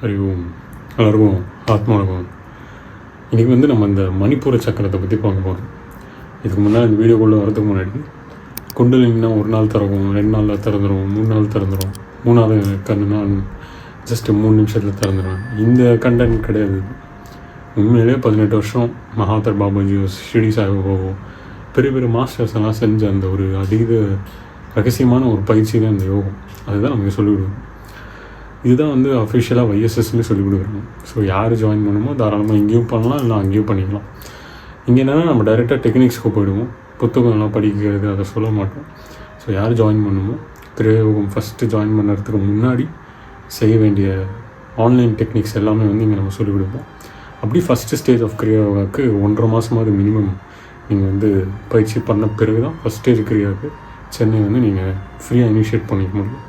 ஹரி ஓம். எல்லாருக்கும் ஆத்மாவணக்கம். இன்றைக்கி வந்து நம்ம இந்த மணிப்பூர சக்கரத்தை பற்றி பார்க்க போகிறோம். இதுக்கு முன்னாடி இந்த வீடியோக்குள்ளே வரதுக்கு முன்னாடி குண்டலினினா ஒரு நாள் திறக்கும், 2 நாளில் திறந்துடும், 3 நாள் திறந்துடும், 3ஆவது கண்ணுனா ஜஸ்ட்டு 3 நிமிஷத்தில் திறந்துடுவேன். இந்த கண்டென்ட் கிடையாது. உண்மையிலே 18 வருஷம் மகாதர் பாபாஜியோ ஷிரடி சாஹிபோ பெரிய பெரிய மாஸ்டர்ஸ் எல்லாம் செஞ்ச அந்த ஒரு அதீத ரகசியமான ஒரு பயிற்சி தான் இந்த யோகம். அதுதான் நமக்கு சொல்லிவிடுவோம். இதுதான் வந்து அஃபிஷியலாக YSSன்னு சொல்லி கொடுக்குறாங்க. ஸோ யார் ஜாயின் பண்ணுமோ தாராளமாக இங்கேயும் பண்ணலாம், இல்லை அங்கேயும் பண்ணிக்கலாம். இங்கே என்னென்னா நம்ம டைரெக்டாக டெக்னிக்ஸ்க்கு போயிடுவோம். புத்தகம்லாம் படிக்கிறது அதை சொல்ல மாட்டோம். ஸோ யார் ஜாயின் பண்ணுமோ கிரியாயோகம் ஃபஸ்ட்டு ஜாயின் பண்ணுறதுக்கு முன்னாடி செய்ய வேண்டிய ஆன்லைன் டெக்னிக்ஸ் எல்லாமே வந்து இங்கே நம்ம சொல்லிக் கொடுப்போம். அப்படி ஃபஸ்ட்டு ஸ்டேஜ் ஆஃப் கிரியாயோகாவுக்கு 1.5 மாதமாவது மினிமம் நீங்கள் வந்து பயிற்சி பண்ண பிறகு தான் ஃபஸ்ட் ஸ்டேஜ் கிரியாவுக்கு சென்னை வந்து நீங்கள் ஃப்ரீயாக இனிஷியேட் பண்ணிக்க முடியும்.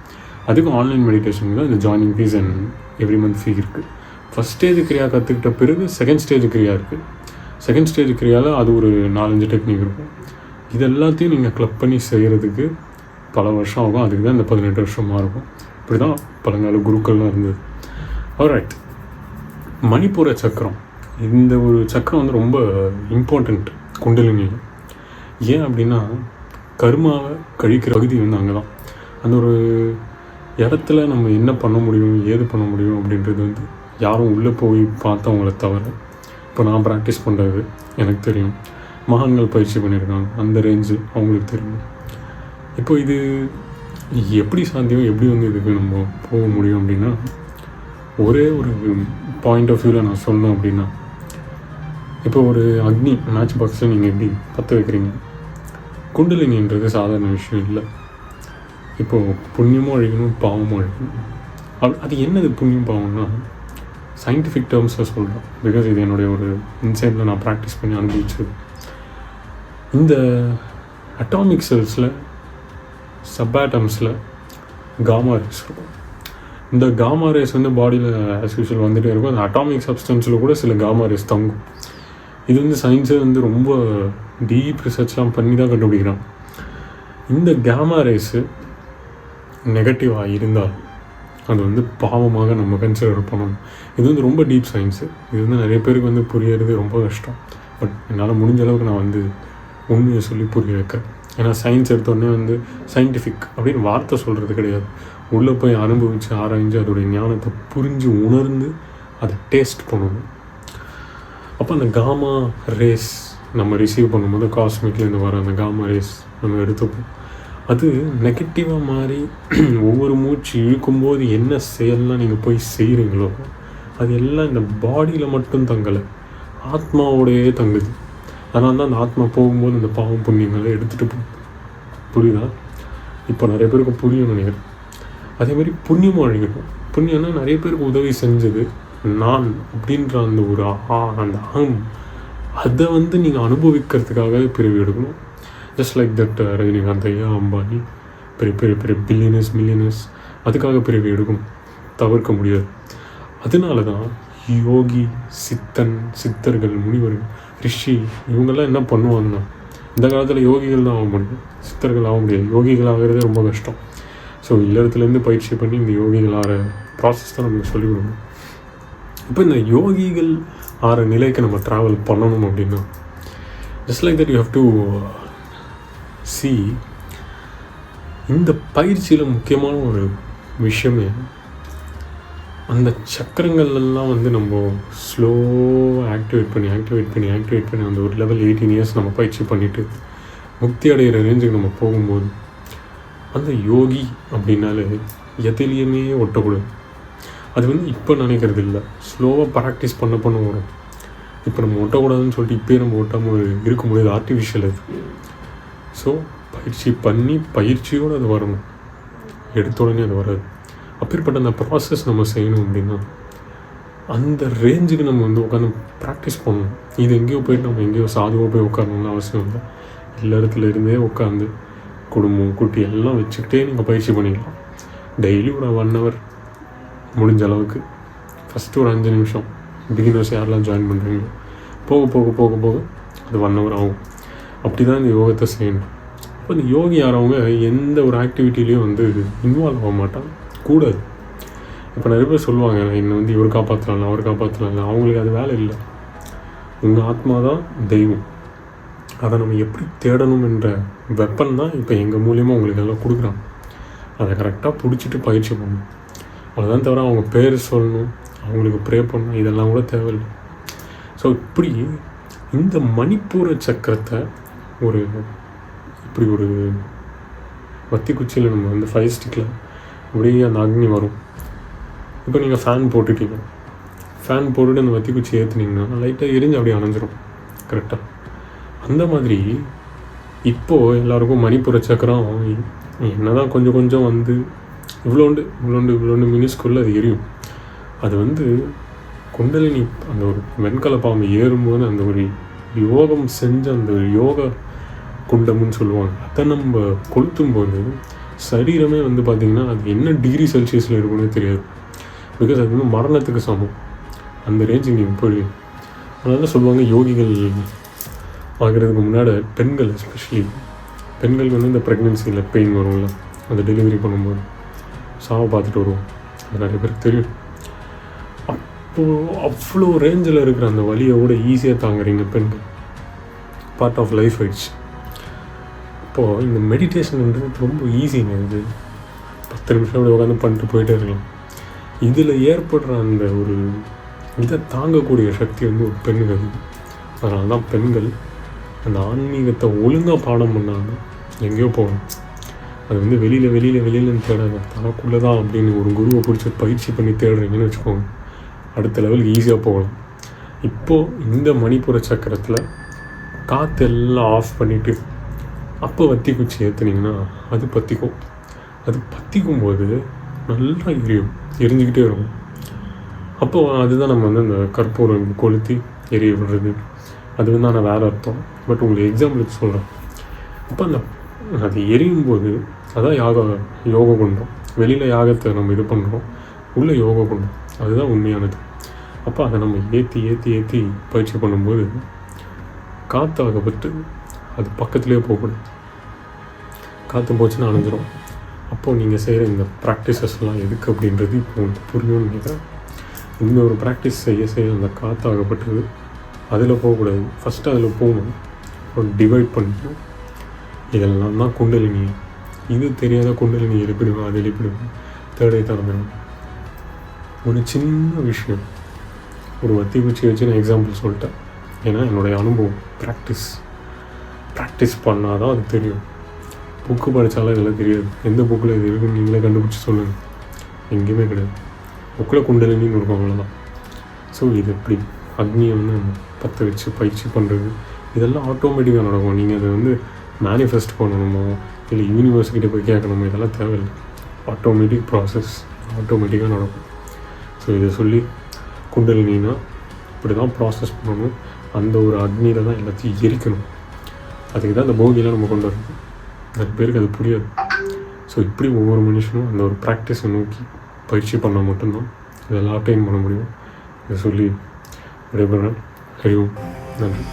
அதுக்கும் ஆன்லைன் மெடிடேஷனுக்கு தான் இந்த joining fees and every month fee இருக்குது. ஃபஸ்ட் ஸ்டேஜ் கிரியா கற்றுக்கிட்ட பிறகு செகண்ட் ஸ்டேஜ் கிரியா இருக்குது. செகண்ட் ஸ்டேஜ் கிரியாவில் அது ஒரு 4-5 டெக்னிக் இருக்கும். இது எல்லாத்தையும் நீங்கள் கிளப் பண்ணி செய்கிறதுக்கு பல வருஷம் ஆகும். அதுக்கு தான் இந்த 18 வருஷமாக இருக்கும். இப்படி தான் பழங்கால குருக்கள்லாம் இருந்தது. ஆல்ரைட், மணிப்பூர சக்கரம். இந்த ஒரு சக்கரம் வந்து ரொம்ப இம்பார்ட்டண்ட் குண்டலினியில். ஏன் அப்படின்னா கர்மாவை கழிக்கிற பகுதி வந்து அங்கே தான். அந்த ஒரு இடத்துல நம்ம என்ன பண்ண முடியும், ஏது பண்ண முடியும் அப்படின்றது வந்து யாரும் உள்ளே போய் பார்த்தவங்கள தவிர இப்போ நான் ப்ராக்டிஸ் பண்ணுறது எனக்கு தெரியும். மகான்கள் பயிற்சி பண்ணியிருக்காங்க, அந்த ரேஞ்சு அவங்களுக்கு தெரியும். இப்போ இது எப்படி சாத்தியம், எப்படி வந்து இதுக்கு நம்ம போக முடியும் அப்படின்னா, ஒரே ஒரு பாயிண்ட் ஆஃப் வியூவில் நான் சொன்னேன் அப்படின்னா, இப்போ ஒரு அக்னி மேட்ச் பாக்ஸில் நீங்கள் எப்படி பற்ற வைக்கிறீங்க. குண்டலினின்றது சாதாரண விஷயம் இல்லை. இப்போது புண்ணியமும் அழிக்கணும், பாவமும் அழிக்கணும். அது என்னது புண்ணியம் பாவம்னா சயின்டிஃபிக் டேர்ம்ஸில் சொல்கிறேன். பிகாஸ் இது என்னுடைய ஒரு இன்சைட்டில் நான் ப்ராக்டிஸ் பண்ணி அனுபவிச்சது. இந்த அட்டாமிக் செல்ஸில் சப்பாட்டம்ஸில் காமா ரேஸ் இருக்கும். இந்த காமா ரேஸ் வந்து பாடியில் ஆஸ் யூஷுவல் வந்துகிட்டே இருக்கும். அந்த அட்டாமிக் சப்ஸ்டன்ஸில் கூட சில காமா ரேஸ் தங்கும். இது வந்து சயின்ஸே வந்து ரொம்ப டீப் ரிசர்ச்லாம் பண்ணி தான் கண்டுபிடிக்கிறாங்க. இந்த காமா ரேஸு நெகட்டிவாக இருந்தால் அது வந்து பாவமாக நம்ம கன்சிடர் பண்ணணும். இது வந்து ரொம்ப டீப் சயின்ஸு. இது வந்து நிறைய பேருக்கு வந்து புரியறது ரொம்ப கஷ்டம். பட் என்னால் முடிஞ்ச அளவுக்கு நான் வந்து உண்மையை சொல்லி புரிய வைக்கிறேன். ஏன்னா சயின்ஸ் எடுத்தோடனே வந்து சயின்டிஃபிக் அப்படின்னு வார்த்தை சொல்கிறது கிடையாது. உள்ளே போய் அனுபவித்து ஆராய்ஞ்சு அதோடைய ஞானத்தை புரிஞ்சு உணர்ந்து அதை டேஸ்ட் பண்ணணும். அப்போ அந்த காமா ரேஸ் நம்ம ரிசீவ் பண்ணும்போது காஸ்மிக்லேருந்து வர அந்த காமா ரேஸ் நம்ம எடுத்துப்போம். அது நெகட்டிவாக மாறி ஒவ்வொரு மூச்சு இழுக்கும்போது என்ன செயல்லாம் நீங்கள் போய் செய்கிறீங்களோ அது எல்லாம் இந்த பாடியில் மட்டும் தங்கலை, ஆத்மாவோடையே தங்குது. அதனால தான் அந்த ஆத்மா போகும்போது அந்த பாவம் புண்ணியங்களை எடுத்துகிட்டு போகுது. புரியுதா? இப்போ நிறைய பேருக்கு புரியும் நினைக்கிறேன். அதேமாதிரி புண்ணியமும் அழிக்கணும். புண்ணியம்னா நிறைய பேருக்கு உதவி செஞ்சது நான் அப்படின்ற அந்த ஒரு அந்த அதை வந்து நீங்கள் அனுபவிக்கிறதுக்காகவே பிரிவு எடுக்கணும். ஜஸ்ட் லைக் தட் ரஜினிகாந்த் ஐயா, அம்பானி, பெரிய பெரிய பெரிய மில்லியனர்ஸ் அதுக்காக பிரிவு எடுக்கணும், தவிர்க்க முடியாது. அதனால தான் யோகி, சித்தர்கள், முனிவர்கள், ரிஷி இவங்கெல்லாம் என்ன பண்ணுவாங்கன்னா, இந்த காலத்தில் யோகிகள் தான் ஆக முடியும், சித்தர்கள் ஆக முடியாது. யோகிகள் ஆகிறதே ரொம்ப கஷ்டம். ஸோ இல்லறத்துலேருந்து பயிற்சி பண்ணி இந்த யோகிகள் ஆகிற ப்ராசஸ் தான் நமக்கு சொல்லிக் கொடுக்கணும். இப்போ இந்த யோகிகள் ஆகிற நிலைக்கு நம்ம ட்ராவல் பண்ணணும் அப்படின்னா just like that you have to see. இந்த பயிற்சியில் முக்கியமான ஒரு விஷயமே அந்த சக்கரங்கள்லாம் வந்து நம்ம ஸ்லோவாக ஆக்டிவேட் பண்ணி அந்த ஒரு லெவல் 18 இயர்ஸ் நம்ம பயிற்சி பண்ணிவிட்டு முக்தி அடைகிற ரேஞ்சுக்கு நம்ம போகும்போது அந்த யோகி அப்படின்னாலே எதிலையுமே ஒட்டக்கூடாது. அது வந்து இப்போ நினைக்கிறது இல்லை, ஸ்லோவாக ப்ராக்டிஸ் பண்ண வரும். இப்போ நம்ம ஒட்டக்கூடாதுன்னு சொல்லிட்டு இப்போயே நம்ம ஒட்டாமல் இருக்க முடியாது, ஆர்டிஃபிஷியல் அது. ஸோ பயிற்சி பண்ணி பயிற்சியோடு அது வரணும், எடுத்த உடனே அது வராது. அப்பேற்பட்ட அந்த ப்ராசஸ் நம்ம செய்யணும் அப்படின்னா அந்த ரேஞ்சுக்கு நம்ம வந்து உட்காந்து ப்ராக்டிஸ் பண்ணணும். இது எங்கேயோ போயிட்டு நம்ம எங்கேயோ சாதுவாக போய் உட்காரணும்னு அவசியம் இல்லை. எல்லா இடத்துல இருந்தே உட்காந்து குடும்பம் குட்டி எல்லாம் வச்சுக்கிட்டே நீங்கள் பயிற்சி பண்ணிக்கலாம். டெய்லி ஒரு 1 hour முடிஞ்ச அளவுக்கு ஃபஸ்ட்டு ஒரு 5 நிமிஷம். பிகினர்ஸ் யாரெல்லாம் ஜாயின் பண்ணுறீங்களோ போக போக போக போக அது 1 hour ஆகும். அப்படி தான் இந்த யோகத்தை செய்யணும். அப்போ இந்த யோகி யாரவங்க எந்த ஒரு ஆக்டிவிட்டிலையும் வந்து இன்வால்வ் ஆக மாட்டாங்க, கூடாது. இப்போ நிறைய பேர் சொல்லுவாங்க என்னை வந்து இவர் காப்பாற்றலாம் அவர் காப்பாற்றலாம். அவங்களுக்கு அது வேலை இல்லை. உங்கள் ஆத்மா தான் தெய்வம். அதை நம்ம எப்படி தேடணும் என்ற வெப்பன் தான் இப்போ எங்கள் மூலியமாக உங்களுக்கு எல்லாம் கொடுக்குறாங்க. அதை கரெக்டாக பிடிச்சிட்டு பயிற்சி பண்ணணும். அவ்வளோதான் தவிர அவங்க பேர் சொல்லணும், அவங்களுக்கு ப்ரே பண்ணணும், இதெல்லாம் கூட தேவையில்லை. ஸோ இப்படி இந்த மணிப்பூர சக்கரத்தை இப்படி ஒரு வத்தி குச்சியில் நம்ம வந்து 5 ஸ்டிக்கில் அப்படியே அந்த அக்னி வரும். இப்போ நீங்கள் ஃபேன் போட்டுட்டீங்க, ஃபேன் போட்டுட்டு அந்த வத்தி குச்சி ஏற்றுனீங்கன்னா லைட்டாக எரிஞ்சு அப்படியே அணைஞ்சிரும். கரெக்டாக அந்த மாதிரி இப்போது எல்லாருக்கும் மணிப்பூர சக்கரம் என்ன தான் கொஞ்சம் கொஞ்சம் வந்து இவ்வளோண்டு மினிஸ்குள்ளே அது எரியும். அது வந்து குண்டலினி அந்த ஒரு வெண்கல பாம்பு ஏறும்போது அந்த ஒரு யோகம் செஞ்ச அந்த யோக குண்டம்னு சொல்லுவாங்க. அதை நம்ம கொளுத்தும் போது சரீரமே வந்து பார்த்திங்கன்னா அது என்ன டிகிரி செல்சியஸில் இருக்குன்னு தெரியாது. பிகாஸ் அது வந்து மரணத்துக்கு சமம். அந்த ரேஞ்சு நீங்கள் போயிடுவீங்க. அதனால தான் சொல்லுவாங்க யோகிகள் ஆகிறதுக்கு முன்னாடி பெண்கள், எஸ்பெஷலி பெண்களுக்கு வந்து இந்த ப்ரெக்னென்சியில் பெயின் வரும்ல, அந்த டெலிவரி பண்ணும்போது சாவை பார்த்துட்டு வருவோம். அது நிறைய பேருக்கு தெரியும். அப்போது அவ்வளோ ரேஞ்சில் இருக்கிற அந்த வலியோட ஈஸியாக தாங்குறீங்க பெண்கள். பார்ட் ஆஃப் லைஃப் ஆயிடுச்சு. அப்போது இந்த மெடிடேஷன்ன்றது ரொம்ப ஈஸிங்க. இது 10 நிமிஷம் அப்படி உட்காந்து பண்ணிட்டு போயிட்டே இருக்கலாம். இதில் ஏற்படுற அந்த ஒரு இதை தாங்கக்கூடிய சக்தி வந்து ஒரு பெண்ணுக்கு அது. அதனால தான் பெண்கள் அந்த ஆன்மீகத்தை ஒழுங்காக பாடம் பண்ணாங்க எங்கேயோ போகணும். அது வந்து வெளியிலன்னு தேடாது, தனக்குள்ளே தான் அப்படின்னு ஒரு குருவை பிடிச்சி பயிற்சி பண்ணி தேடுறீங்கன்னு வச்சுக்கோங்க, அடுத்த லெவலுக்கு ஈஸியாக போகலாம். இப்போது இந்த மணிப்பூர சக்கரத்தில் காற்று எல்லாம் ஆஃப் பண்ணிவிட்டு அப்போ வத்தி குச்சி ஏற்றுனீங்கன்னா அது பற்றிக்கும். அது பற்றிக்கும் போது நல்லா எரிஞ்சிக்கிட்டே இருக்கும். அப்போது அதுதான் நம்ம வந்து அந்த கற்பூரம் கொளுத்தி எரிய விடுறது. அது வந்து ஆனால் வேறு அர்த்தம். பட் உங்களுக்கு எக்ஸாம்பிளுக்கு சொல்கிறேன். அப்போ அது எரியும் போது அதான் யோக குண்டம். வெளியில் யாகத்தை நம்ம இது பண்ணுறோம், உள்ளே யோக குண்டம் அதுதான் உண்மையானது. அப்போ அதை நம்ம ஏற்றி பயிற்சி பண்ணும்போது காற்றாகப்பட்டு அது பக்கத்துலேயே போகக்கூடாது. காற்று போச்சுன்னா அணைஞ்சிரும். அப்போது நீங்கள் செய்கிற இந்த ப்ராக்டிசஸ்லாம் எதுக்கு அப்படின்றது இப்போ உங்களுக்கு புரியும்னு நினைக்கிறேன். இந்த ஒரு ப்ராக்டிஸ் செய்ய அந்த காற்றாகப்பட்டது அதில் போகக்கூடாது. ஃபஸ்ட்டு அதில் போகணும், அப்புறம் டிவைட் பண்ணிக்கணும். இதெல்லாம் தான் குண்டலினி. இது தெரியாத குண்டலினி எழுப்பிடுவேன், அது எழுப்பிடுவேன், தேடை திறந்துடும். ஒரு சின்ன விஷயம், ஒரு வத்தி குச்சி வச்சு நான் எக்ஸாம்பிள் சொல்லிட்டேன். ஏன்னா என்னுடைய அனுபவம், ப்ராக்டிஸ் பண்ணால் தான் அது தெரியும். புக்கு படித்தாலும் இதெல்லாம் தெரியாது. எந்த புக்கில் இது இருக்குன்னு நீங்களே கண்டுபிடிச்சி சொல்லுங்கள். எங்கேயுமே கிடையாது. புக்கில் குண்டலினின்னு இருக்கும், அவ்வளோதான். ஸோ இது எப்படி அக்னியை வந்து நம்ம பற்ற வச்சு பயிற்சி பண்ணுறது, இதெல்லாம் ஆட்டோமேட்டிக்காக நடக்கும். நீங்கள் அதை வந்து மேனிஃபெஸ்ட் பண்ணணுமோ இல்லை யூனிவர்ஸ்கிட்ட போய் கேட்கணுமோ, இதெல்லாம் தேவையில்லை. ஆட்டோமேட்டிக் ப்ராசஸ், ஆட்டோமேட்டிக்காக நடக்கும். ஸோ இதை சொல்லி குண்டலினா இப்படி தான் ப்ராசஸ் பண்ணணும். அந்த ஒரு அக்னியில் தான் எல்லாத்தையும் எரிக்கணும். அதுக்கு தான் அந்த போகியெல்லாம் நம்ம கொண்டு வரணும். நிறைய பேருக்கு அது புரியாது. ஸோ இப்படி ஒவ்வொரு மனுஷனும் அந்த ஒரு ப்ராக்டிஸை நோக்கி பயிற்சி பண்ணால் மட்டும்தான் இதெல்லாம் அட்டைன் பண்ண முடியும். இதை சொல்லி விடைபெறேன். ஹரி ஓம். நன்றி.